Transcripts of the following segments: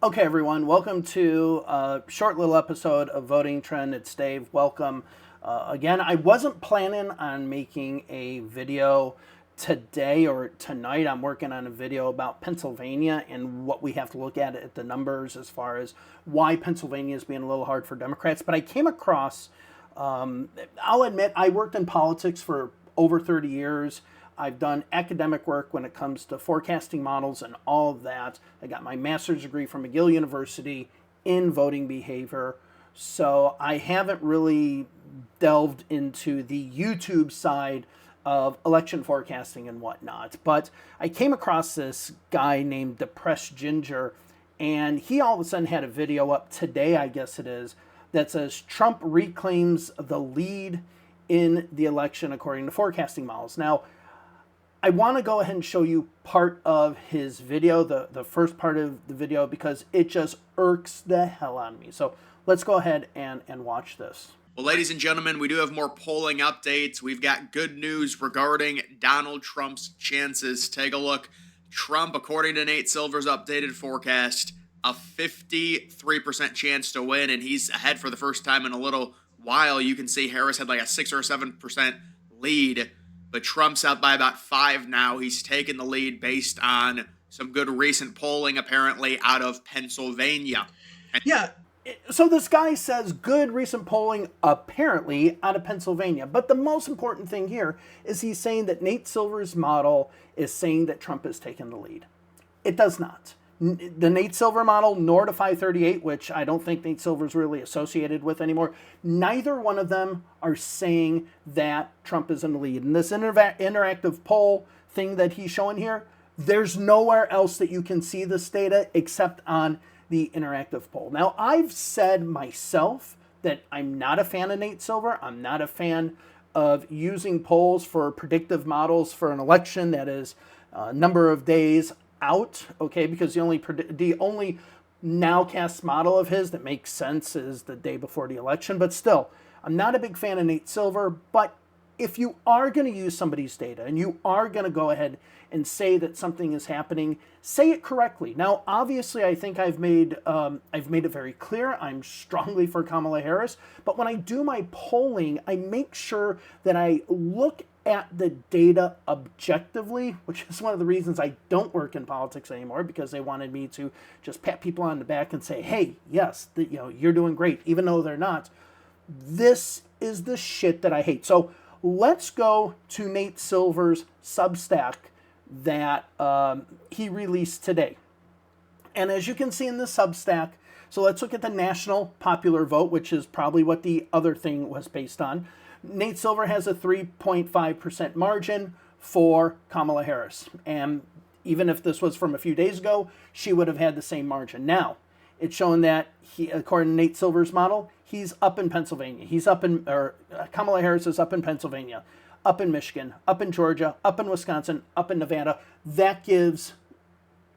Okay, everyone, welcome to a short little episode of Voting Trend. It's Dave. Welcome. Again, I wasn't planning on making a video today or tonight. I'm working on a video about Pennsylvania and what we have to look at the numbers as far as why Pennsylvania is being a little hard for Democrats. But I came across, I'll admit, I worked in politics for over 30 years. I've done academic work when it comes to forecasting models and all of that. I got my master's degree from McGill University in voting behavior. So I haven't really delved into the YouTube side of election forecasting and whatnot. But I came across this guy named Depressed Ginger, and he all of a sudden had a video up today, I guess it is, that says Trump reclaims the lead in the election according to forecasting models. Now, I want to go ahead and show you part of his video, the first part of the video, because it just irks the hell out of me. So let's go ahead and watch this. Well, ladies and gentlemen, we do have more polling updates. We've got good news regarding Donald Trump's chances. Take a look. Trump, according to Nate Silver's updated forecast, a 53% chance to win, and he's ahead for the first time in a little while. You can see Harris had like a 6 or 7% lead. But Trump's up by about 5 now. He's taken the lead based on some good recent polling, apparently, out of Pennsylvania. Yeah, so this guy says good recent polling, apparently, out of Pennsylvania. But the most important thing here is he's saying that Nate Silver's model is saying that Trump has taken the lead. It does not. The Nate Silver model, nor to 538, which I don't think Nate Silver's really associated with anymore, neither one of them are saying that Trump is in the lead. And this interactive poll thing that he's showing here, there's nowhere else that you can see this data except on the interactive poll. Now, I've said myself that I'm not a fan of Nate Silver. I'm not a fan of using polls for predictive models for an election that is a number of days out, okay, because the only nowcast model of his that makes sense is the day before the election. But still, I'm not a big fan of Nate Silver. But if you are going to use somebody's data and you are going to go ahead and say that something is happening, say it correctly. Now, obviously, I think I've made it very clear. I'm strongly for Kamala Harris. But when I do my polling, I make sure that I look at the data objectively, which is one of the reasons I don't work in politics anymore, because they wanted me to just pat people on the back and say, hey, yes, you're doing great, even though they're not. This is the shit that I hate. So let's go to Nate Silver's Substack that he released today. And as you can see in the Substack, so let's look at the national popular vote, which is probably what the other thing was based on. Nate Silver has a 3.5% margin for Kamala Harris. And even if this was from a few days ago, she would have had the same margin. Now, it's showing that according to Nate Silver's model, he's up in Pennsylvania. Kamala Harris is up in Pennsylvania, up in Michigan, up in Georgia, up in Wisconsin, up in Nevada. That gives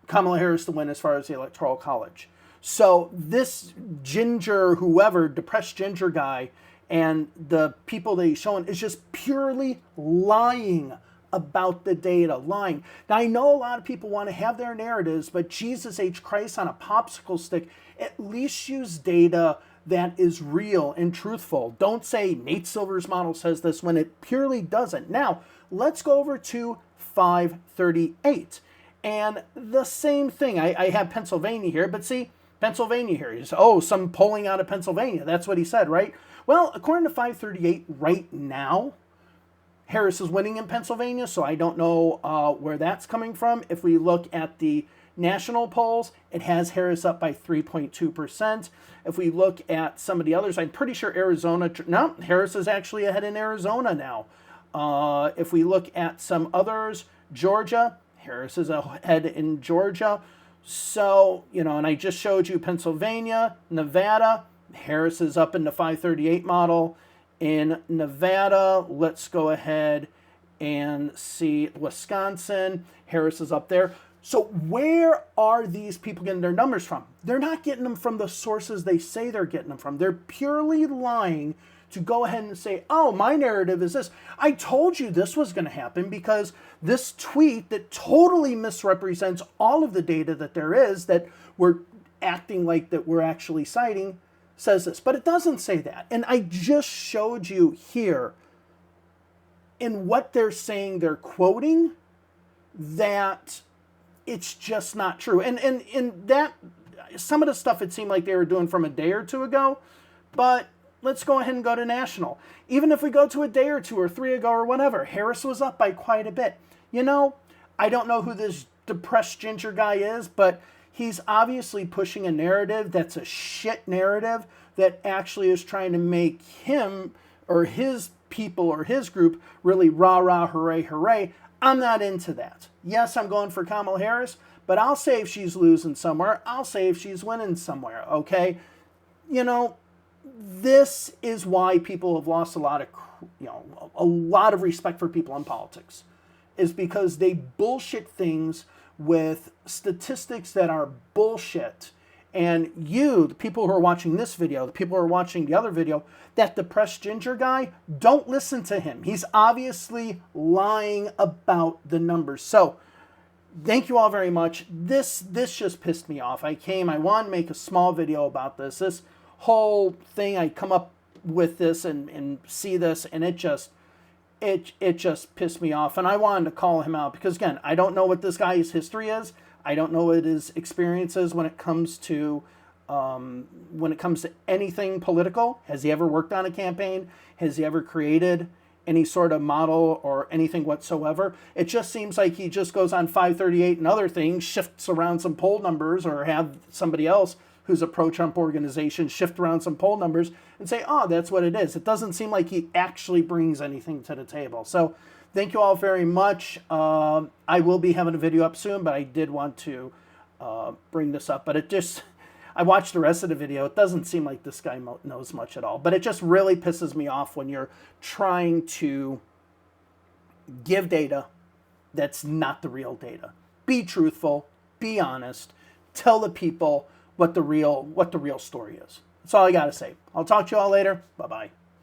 Kamala Harris the win as far as the Electoral College. So this ginger, whoever, Depressed Ginger guy, and the people that he's showing is just purely lying about the data, lying. Now, I know a lot of people want to have their narratives, but Jesus H. Christ on a popsicle stick, at least use data that is real and truthful. Don't say Nate Silver's model says this when it purely doesn't. Now, let's go over to 538. And the same thing. I have Pennsylvania here, but see, Pennsylvania here. Some polling out of Pennsylvania. That's what he said, right? Well, according to 538 right now, Harris is winning in Pennsylvania, so I don't know where that's coming from. If we look at the national polls, it has Harris up by 3.2%. If we look at some of the others, I'm pretty sure Harris is actually ahead in Arizona now. If we look at some others, Georgia, Harris is ahead in Georgia. So, and I just showed you Pennsylvania, Nevada, Harris is up in the 538 model. In Nevada, let's go ahead and see Wisconsin. Harris is up there. So where are these people getting their numbers from? They're not getting them from the sources they say they're getting them from. They're purely lying to go ahead and say, oh, my narrative is this. I told you this was going to happen because this tweet that totally misrepresents all of the data that there is, that we're acting like that we're actually citing, says this. But it doesn't say that. And I just showed you here in what they're saying they're quoting that it's just not true. And that, some of the stuff it seemed like they were doing from a day or two ago, but let's go ahead and go to national. Even if we go to a day or two or three ago or whatever, Harris was up by quite a bit. You know, I don't know who this depressed ginger guy is, but he's obviously pushing a narrative that's a shit narrative that actually is trying to make him or his people or his group really rah, rah, hooray, hooray. I'm not into that. Yes, I'm going for Kamala Harris, but I'll say if she's losing somewhere. I'll say if she's winning somewhere, okay? You know, this is why people have lost a lot of respect for people in politics, is because they bullshit things with statistics that are bullshit. And you, the people who are watching this video, the people who are watching the other video, that depressed ginger guy, don't listen to him. He's obviously lying about the numbers. So, thank you all very much. This just pissed me off. I wanted to make a small video about this. This whole thing, I come up with this and see this, and it just pissed me off. And I wanted to call him out because, again, I don't know what this guy's history is. I don't know what his experience is when it comes to anything political. Has he ever worked on a campaign? Has he ever created any sort of model or anything whatsoever? It just seems like he just goes on 538 and other things, shifts around some poll numbers, or have somebody else who's a pro-Trump organization shift around some poll numbers and say, oh, that's what it is. It doesn't seem like he actually brings anything to the table. So thank you all very much. I will be having a video up soon, but I did want to bring this up. But I watched the rest of the video. It doesn't seem like this guy knows much at all. But it just really pisses me off when you're trying to give data that's not the real data. Be truthful. Be honest. Tell the people what the real story is. That's all I got to say. I'll talk to you all later. Bye-bye.